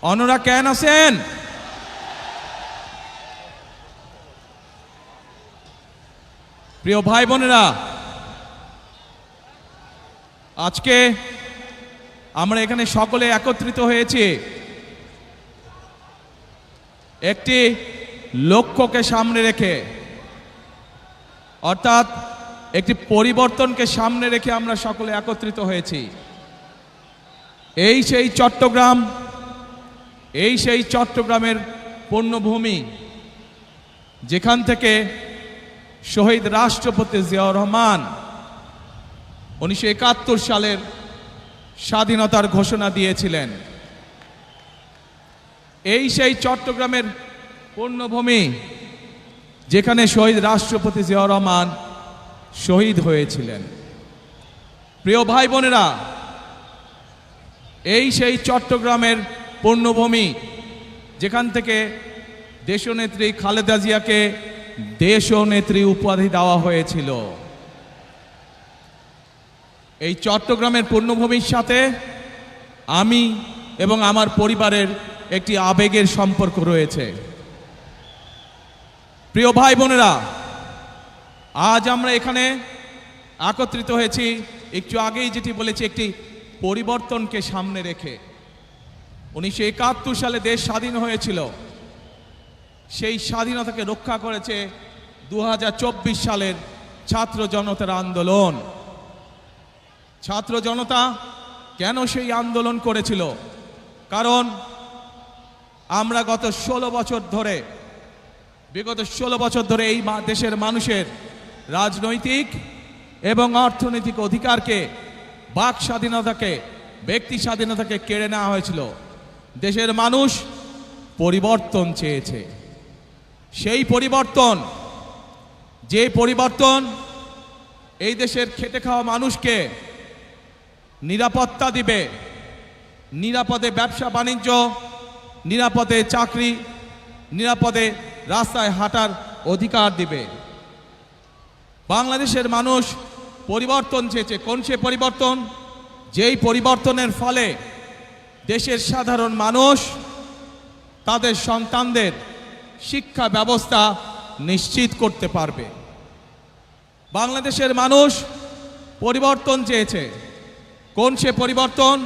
অন্যরা কেন আছেন? প্রিয় ভাই বোনেরা, আজকে আমরা এখানে সকলে একত্রিত হয়েছি একটি লক্ষ্যকে সামনে রেখে, অর্থাৎ একটি পরিবর্তনকে সামনে রেখে আমরা সকলে একত্রিত হয়েছি। এই সেই চট্টগ্রামের পুণ্যভূমি, যেখান থেকে শহীদ রাষ্ট্রপতি জিয়াউর রহমান 1971 সালের স্বাধীনতার ঘোষণা দিয়েছিলেন। এই সেই চট্টগ্রামের পুণ্যভূমি, যেখানে শহীদ রাষ্ট্রপতি জিয়াউর রহমান শহীদ হয়েছিলেন। প্রিয় ভাই বোনেরা, এই সেই চট্টগ্রামের পুণ্যভূমি, যেখান থেকে দেশনেত্রী খালেদা জিয়াকে দেশনেত্রী উপাধি দেওয়া হয়েছিল। এই চট্টগ্রামের পুণ্যভূমির সাথে আমি এবং আমার পরিবারের একটি আবেগের সম্পর্ক রয়েছে। প্রিয় ভাই বোনেরা, আজ আমরা এখানে একত্রিত হয়েছি একটু আগেই যেটি বলেছি, একটি পরিবর্তনকে সামনে রেখে। 1971 সালে দেশ স্বাধীন হয়েছিল। সেই স্বাধীনতাকে রক্ষা করেছে 2024 সালের ছাত্র জনতার আন্দোলন। ছাত্র জনতা কেন সেই আন্দোলন করেছিল? কারণ আমরা বিগত 16 বছর ধরে এই দেশের মানুষের রাজনৈতিক এবং অর্থনৈতিক অধিকারকে, বাক স্বাধীনতাকে, ব্যক্তি স্বাধীনতাকে কেড়ে নেওয়া হয়েছিল। দেশের মানুষ পরিবর্তন চেয়েছে। সেই পরিবর্তন, যে পরিবর্তন এই দেশের খেটে খাওয়া মানুষকে নিরাপত্তা দিবে, নিরাপদে ব্যবসা বাণিজ্য, নিরাপদে চাকরি, নিরাপদে রাস্তায় হাঁটার অধিকার দিবে। বাংলাদেশের মানুষ পরিবর্তন চেয়েছে। কোন সে পরিবর্তন? যেই পরিবর্তনের ফলে দেশের সাধারণ মানুষ তাদের সন্তানদের শিক্ষা ব্যবস্থা নিশ্চিত করতে পারবে। বাংলাদেশের মানুষ পরিবর্তন চেয়েছে। কোন সে পরিবর্তন?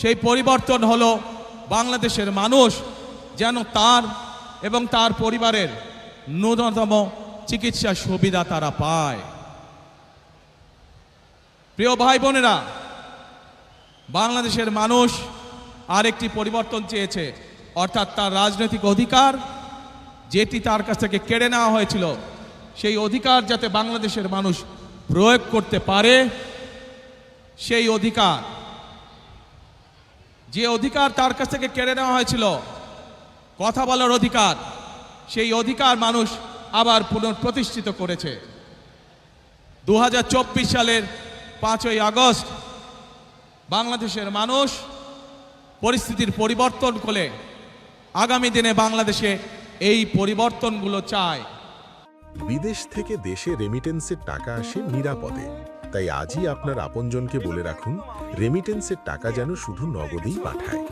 সেই পরিবর্তন হলো বাংলাদেশের মানুষ যেন তার এবং তার পরিবারের ন্যূনতম চিকিৎসা সুবিধা তারা পায়। প্রিয় ভাই বোনেরা, বাংলাদেশের মানুষ আরেকটি পরিবর্তন চেয়েছে, অর্থাৎ তার রাজনৈতিক অধিকার, যেটি তার কাছ থেকে কেড়ে নেওয়া হয়েছিল, সেই অধিকার যাতে বাংলাদেশের মানুষ প্রয়োগ করতে পারে। সেই অধিকার, যে অধিকার তার কাছ থেকে কেড়ে নেওয়া হয়েছিল, কথা বলার অধিকার, সেই অধিকার মানুষ আবার পুনঃপ্রতিষ্ঠিত করেছে। 2024 সালের 5ই আগস্ট বাংলাদেশের মানুষ পরিস্থিতির পরিবর্তন করে আগামী দিনে বাংলাদেশে এই পরিবর্তনগুলো চায়। বিদেশ থেকে দেশে রেমিটেন্সের টাকা আসে নিরাপদে। তাই আজই আপনার আপনজনকে বলে রাখুন, রেমিটেন্সের টাকা যেন শুধু নগদেই পাঠায়।